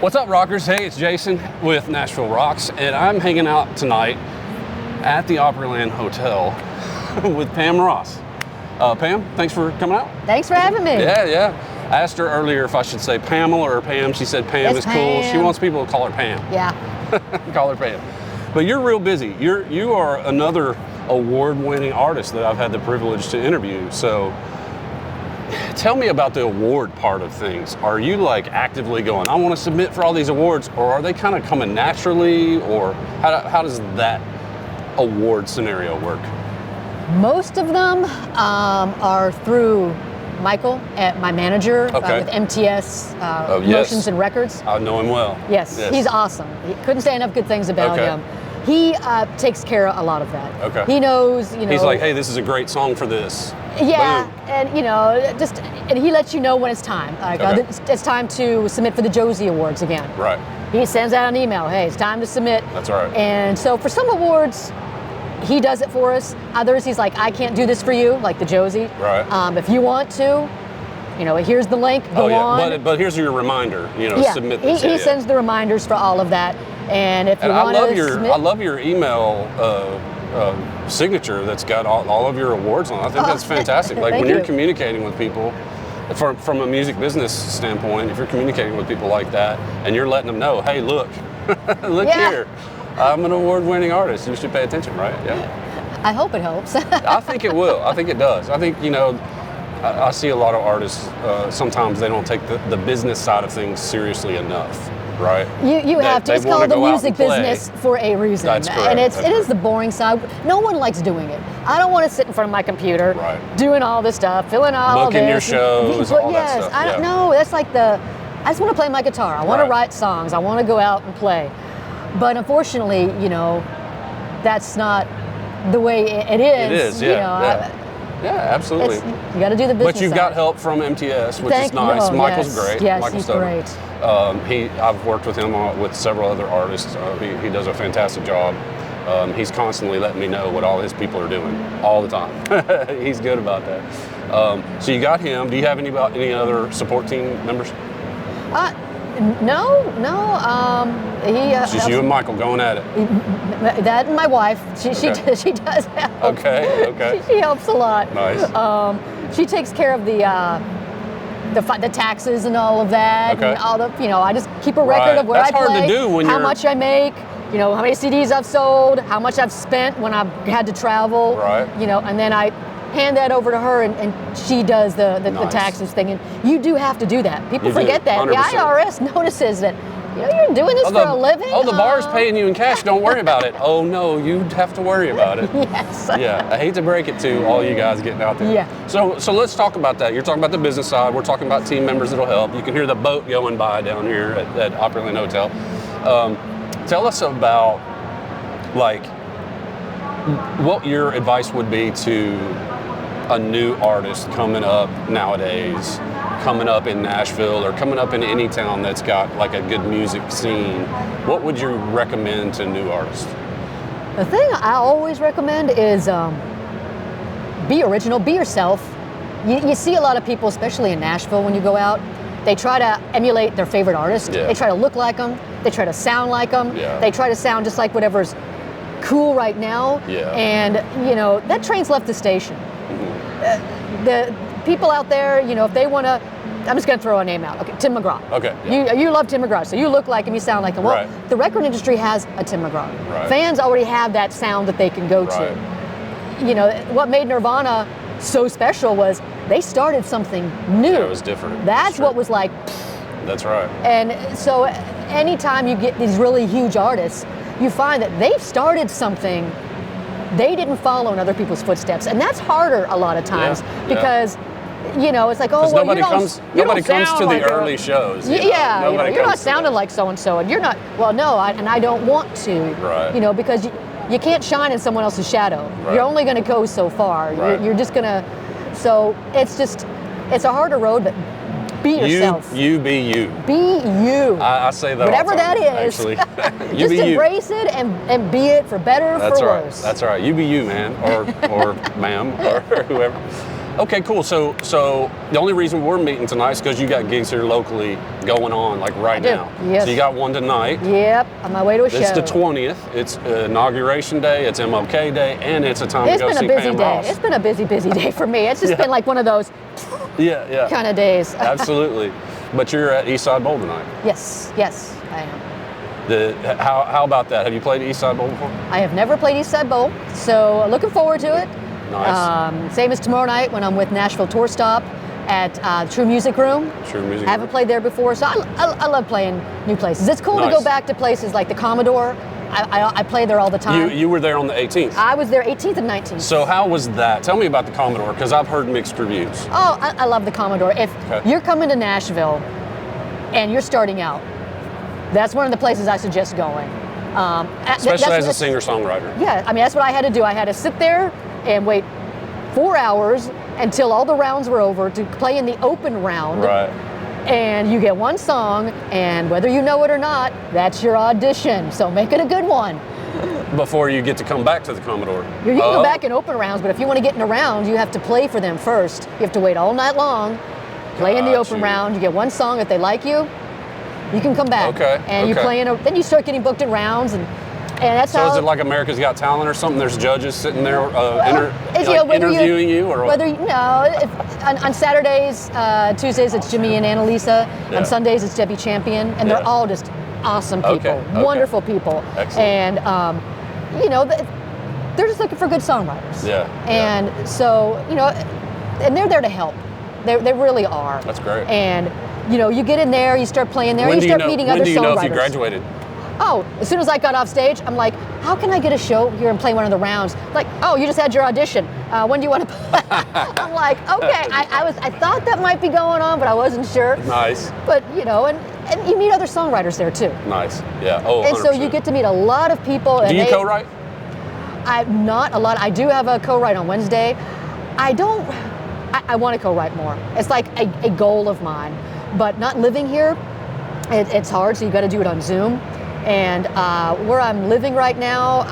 What's up, rockers? Hey, it's Jason with Nashville Rocks, and I'm hanging out tonight at the Opryland Hotel with Pam Ross. Pam, thanks for coming out. Thanks for having me. Yeah. I asked her earlier if I should say Pamela or Pam. She said Pam is cool. She wants people to call her Pam. Yeah. Call her Pam. But you're real busy. You are another award-winning artist that I've had the privilege to interview. So tell me about the award part of things. Are you like actively going, I want to submit for all these awards, or are they kind of coming naturally, or how does that award scenario work? Most of them are through Michael, my manager, with MTS Motions and Records. I know him well. Yes, he's awesome. He couldn't say enough good things about him. He takes care of a lot of that. Okay. He knows, He's like, hey, this is a great song for this. Yeah, Boom. and and he lets you know when it's time. Like, it's time to submit for the Josie Awards again. Right. He sends out an email, hey, it's time to submit. That's right. And so for some awards, he does it for us. Others, he's like, I can't do this for you, like the Josie. Right. If you want to, here's the link, go on. But here's your reminder, submit this. He sends the reminders for all of that. And if you want to submit. I love your email signature that's got all of your awards on it. I think that's fantastic. Like when you're communicating with people, from a music business standpoint, if you're communicating with people like that and you're letting them know, hey, look here, I'm an award-winning artist. You should pay attention, right? Yeah. I hope it helps. I think it will. I think it does. I think, I see a lot of artists, sometimes they don't take the business side of things seriously enough, right? You have to. It's called the music business for a reason. That's correct. And it is the boring side. No one likes doing it. I don't want to sit in front of my computer doing all this stuff, filling all booking this. Booking your shows, all that stuff. I don't know. That's like I just want to play my guitar. I want to write songs. I want to go out and play. But unfortunately, that's not the way it is. It is, yeah. Yeah, absolutely. You got to do the business. But you've got help from MTS, which is nice. Michael's great. Yes, Michael's he's great. I've worked with him with several other artists. He does a fantastic job. He's constantly letting me know what all his people are doing all the time. He's good about that. So you got him. Do you have any other support team members? No. It's just you and Michael going at it. That and my wife. She does help. Okay. She helps a lot. Nice. She takes care of the taxes and all of that. Okay. And all the I just keep a record of where I play. That's hard to do when how much I make. How many CDs I've sold. How much I've spent when I've had to travel. Right. And then I hand that over to her, and she does the taxes thing. And you do have to do that. People forget that. 100%. The IRS notices that you're doing this for a living. Oh, the bar's paying you in cash. Don't worry about it. Oh no, you have to worry about it. Yes. Yeah, I hate to break it to all you guys getting out there. Yeah. So let's talk about that. You're talking about the business side. We're talking about team members that'll help. You can hear the boat going by down here at Opryland Hotel. Tell us about what your advice would be to a new artist coming up nowadays, coming up in Nashville or coming up in any town that's got like a good music scene. What would you recommend to new artists? The thing I always recommend is be original, be yourself. You see a lot of people, especially in Nashville, when you go out, they try to emulate their favorite artist. Yeah. They try to look like them. They try to sound like them. Yeah. They try to sound just like whatever's cool right now. Yeah. And, that train's left the station. The people out there, if they want to, I'm just going to throw a name out. Okay, Tim McGraw. Okay. Yeah. You love Tim McGraw, so you look like him, you sound like him. Well, the record industry has a Tim McGraw. Right. Fans already have that sound that they can go to. What made Nirvana so special was they started something new. Yeah, it was different. That's what was like. That's right. And so anytime you get these really huge artists, you find that they've started something. They didn't follow in other people's footsteps, and that's harder a lot of times because it's like, nobody comes to the early shows. You're not sounding like so and so, and you're not. Well, no, I don't want to. Right. Because you can't shine in someone else's shadow. Right. You're only going to go so far. Right. You're just gonna. So it's a harder road, but be yourself. You be you. Be you. I say that whatever all the time, that is. Actually. Just embrace it and be it for better or for worse. That's right. You be you, man, or ma'am, or whoever. Okay, cool. So the only reason we're meeting tonight is because you got gigs here locally going on, like right do. now. Yes. So you got one tonight. Yep, on my way to a show. It's the 20th. It's Inauguration Day. It's MLK Day, and it's a time to go see Pam Ross. It's been a busy day for me. It's just been like one of those yeah kind of days. Absolutely. But you're at Eastside Bowl tonight. Yes, I am. How about that? Have you played Eastside Bowl before? I have never played Eastside Bowl, so looking forward to it. Nice. Same as tomorrow night when I'm with Nashville Tour Stop at True Music Room. True Music I haven't played there before, so I love playing new places. It's cool to go back to places like the Commodore. I play there all the time. You were there on the 18th. I was there 18th and 19th. So how was that? Tell me about the Commodore, because I've heard mixed reviews. Oh, I love the Commodore. If you're coming to Nashville and you're starting out, that's one of the places I suggest going. Especially as a singer-songwriter. Yeah, I mean, that's what I had to do. I had to sit there and wait 4 hours until all the rounds were over to play in the open round. Right. And you get one song, and whether you know it or not, that's your audition. So make it a good one. Before you get to come back to the Commodore. You can go back in open rounds, but if you want to get in a round, you have to play for them first. You have to wait all night long, play in the open round. You get one song. If they like you, you can come back. Okay. And you play then you start getting booked in rounds, and that's how. So is it like America's Got Talent or something? There's judges sitting there interviewing you, or whether on Saturdays, Tuesdays it's Jimmy and Annalisa. Yeah. On Sundays it's Debbie Champion, and they're all just awesome people, wonderful people. Excellent. And they're just looking for good songwriters. Yeah. And so and they're there to help. They really are. That's great. And you get in there, you start playing there, you start meeting other songwriters. When do you know if you graduated? Oh, as soon as I got off stage, I'm like, how can I get a show here and play one of the rounds? Like, oh, you just had your audition. When do you want to play? I'm like, okay. I thought that might be going on, but I wasn't sure. Nice. But and you meet other songwriters there too. Nice. Yeah. Oh, 100%. And so you get to meet a lot of people. Do you co-write? I'm not a lot. I do have a co-write on Wednesday. I don't. I want to co-write more. It's like a goal of mine. But not living here, it's hard. So you got to do it on Zoom. And where I'm living right now,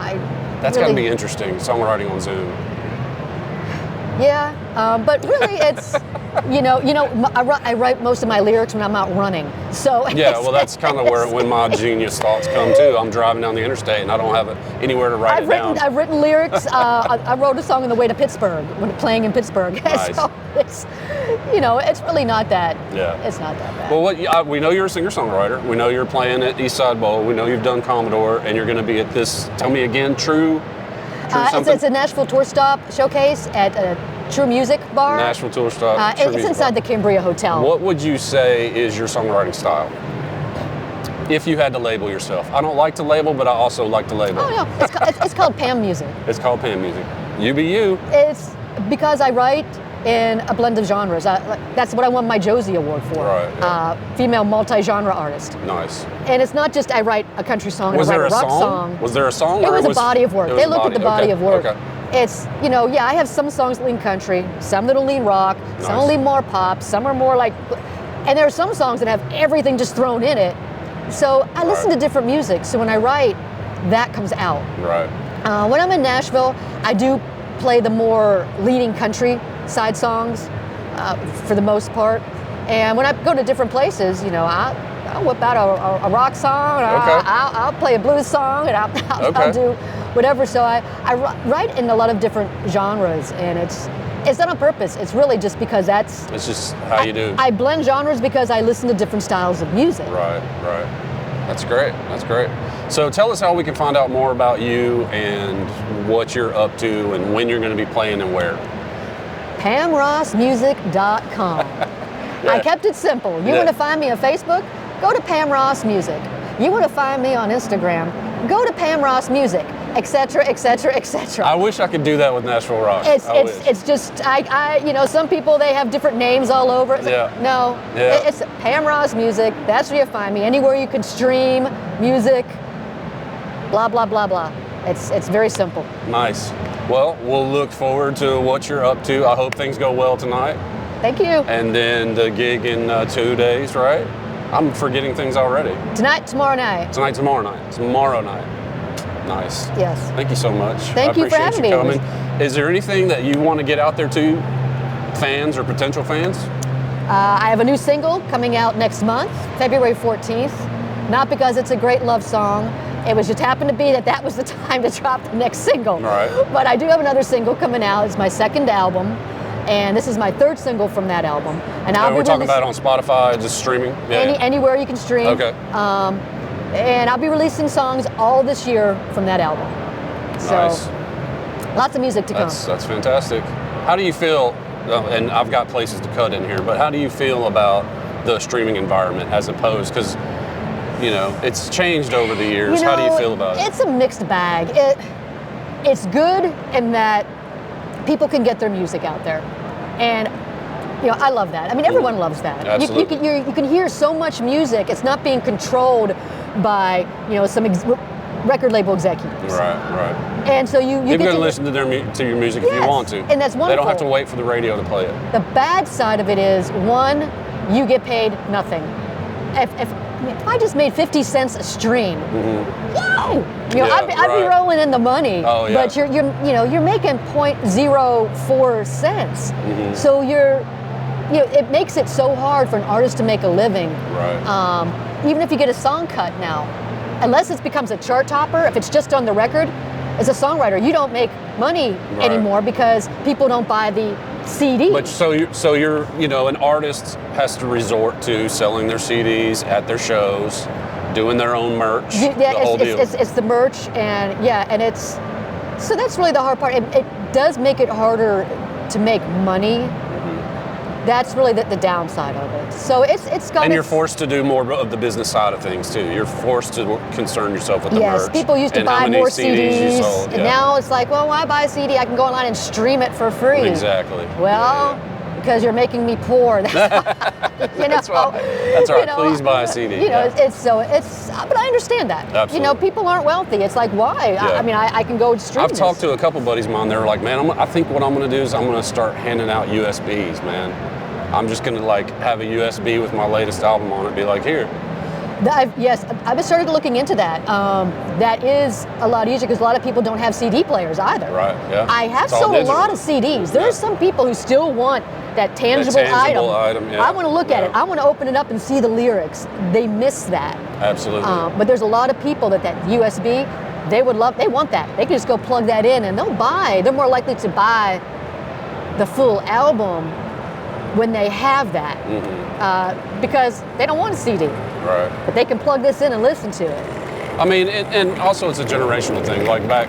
that's got to be interesting, songwriting on Zoom. Yeah, but really, it's I write most of my lyrics when I'm out running. So yeah, well, that's kind of when my genius thoughts come too. I'm driving down the interstate and I don't have anywhere to write it down. I've written lyrics. I wrote a song on the way to Pittsburgh when playing in Pittsburgh. Nice. So it's really not that. Yeah. It's not that bad. Well, we know you're a singer-songwriter. We know you're playing at Eastside Bowl. We know you've done Commodore, and you're going to be at this. Tell me again, True. It's a Nashville Tour Stop showcase at a True Music Bar. Nashville Tour Stop. It's inside the Cambria Hotel. What would you say is your songwriting style? If you had to label yourself. I don't like to label, but I also like to label. Oh, no. It's called Pam Music. It's called Pam Music. You be you. It's because I write in a blend of genres. That's what I won my Josie Award for. Right. Yeah. Female multi-genre artist. Nice. And it's not just I write a country song and Was I there write a rock song? Was there a song? It was a body of work. They look at the body of work. Okay. It's, I have some songs that lean country, some that'll lean rock, some will lean more pop, some are more like, and there are some songs that have everything just thrown in it. So I listen to different music. So when I write, that comes out. Right. When I'm in Nashville, I do play the more leading country side songs for the most part. And when I go to different places, I'll whip out a rock song, I'll play a blues song, and I'll do whatever. So I write in a lot of different genres, and it's not on purpose. It's really just because it's just how you do. I blend genres because I listen to different styles of music. Right. That's great. So tell us how we can find out more about you and what you're up to and when you're going to be playing and where. PamRossMusic.com. I kept it simple. You want to find me on Facebook? Go to Pam Ross Music. You want to find me on Instagram? Go to Pam Ross Music, etc., etc., etc. I wish I could do that with Nashville Rock. It's just some people, they have different names all over. It's Pam Ross Music. That's where you find me. Anywhere you can stream music, blah blah blah blah. It's very simple. Nice. Well, we'll look forward to what you're up to. I hope things go well tonight. Thank you. And then the gig in 2 days, right? I'm forgetting things already. Tomorrow night. Tomorrow night. Nice. Yes. Thank you so much. Thank you for having me. Is there anything that you want to get out there to fans or potential fans? I have a new single coming out next month, February 14th. Not because it's a great love song. It was just happened to be that was the time to drop the next single. All right. But I do have another single coming out. It's my second album, and this is my third single from that album. And We're talking about it on Spotify, just streaming? Yeah. Anywhere you can stream. Okay. And I'll be releasing songs all this year from that album. So, nice. Lots of music to come. That's fantastic. How do you feel, and I've got places to cut in here, but how do you feel about the streaming environment as opposed, because, you know, it's changed over the years. How do you feel about it? It's a mixed bag. It's good in that people can get their music out there. And, you know, I love that. I mean, everyone loves that. Absolutely. You can hear so much music. It's not being controlled by, you know, some record label executives. Right. And so you can get to listen to your music if you want to. And that's wonderful. They don't have to wait for the radio to play it. The bad side of it is, one, you get paid nothing. If I just made 50 cents a stream, whoa! You know, I'd be rolling in the money. Oh, yeah. But you're making 0.04 cents. So it makes it so hard for an artist to make a living. Right. Even if you get a song cut now, unless it becomes a chart topper, if it's just on the record, as a songwriter, you don't make money anymore because people don't buy the CD. But so you're an artist has to resort to selling their CDs at their shows, doing their own merch. The whole deal. It's the merch, and it's so that's really the hard part. It does make it harder to make money. That's really the downside of it. So it's got. And you're forced to do more of the business side of things too. You're forced to concern yourself with the merch. Yes, people used to buy more CDs, and now it's like, well, why buy a CD? I can go online and stream it for free. Exactly. Well, because you're making me poor. That's That's right. Please buy a CD. But I understand that. Absolutely. People aren't wealthy. It's like, why? Yeah. I can go stream. I've talked to a couple buddies of mine. They were like, man, I think what I'm going to do is I'm going to start handing out USBs, man. I'm just going to have a USB with my latest album on it. Be like, here. I've started looking into that. That is a lot easier because a lot of people don't have CD players either. Right. Yeah. I have sold a lot of CDs. There are some people who still want that tangible item. Yeah. I want to look at it. I want to open it up and see the lyrics. They miss that. Absolutely. But there's a lot of people that USB, they want that. They can just go plug that in and they're more likely to buy the full album when they have that, because they don't want a CD. Right. But they can plug this in and listen to it. I mean, and also it's a generational thing. Like back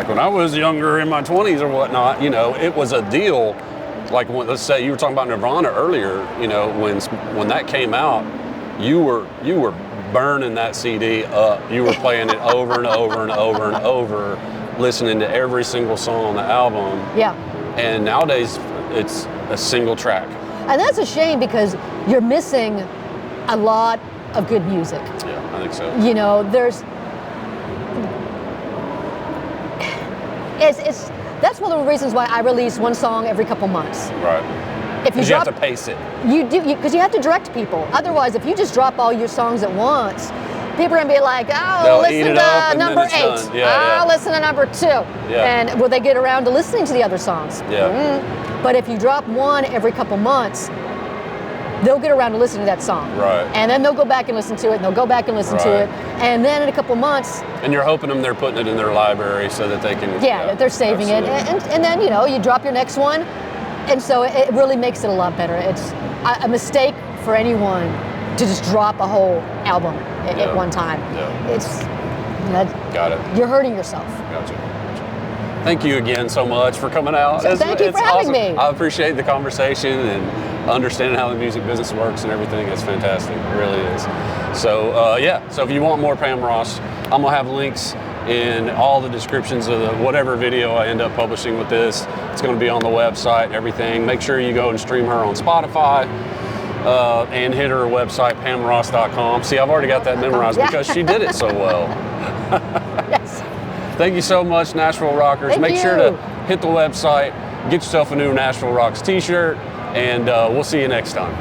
when I was younger in my 20s or whatnot, it was a deal. Like let's say you were talking about Nirvana earlier. When that came out, you were burning that CD up. You were playing it over and over and over and over, listening to every single song on the album. Yeah. And nowadays, it's a single track. And that's a shame because you're missing a lot of good music. Yeah, I think so. That's one of the reasons why I release one song every couple months. Right. Because you have to pace it. You do, because you have to direct people. Otherwise, if you just drop all your songs at once, people are going to be like, listen to number 8. Listen to number 2. Yeah. And will they get around to listening to the other songs? Yeah. But if you drop one every couple months, they'll get around to listening to that song. Right. And then they'll go back and listen to it, and they'll go back and listen to it. And then in a couple months... And you're hoping they're putting it in their library so that they can... Yeah, they're saving it. And then, you drop your next one. And so it really makes it a lot better. It's a mistake for anyone to just drop a whole album at one time. Yeah. Got it. You're hurting yourself. Gotcha. Thank you again so much for coming out. Thank you for having me. I appreciate the conversation and understanding how the music business works and everything. It's fantastic. It really is. So, so if you want more Pam Ross, I'm going to have links in all the descriptions of whatever video I end up publishing with this. It's going to be on the website and everything. Make sure you go and stream her on Spotify and hit her website, pamross.com. See, I've already got that memorized because she did it so well. Yes. Thank you so much, Nashville Rockers. Make sure to hit the website, get yourself a new Nashville Rocks t-shirt, and we'll see you next time.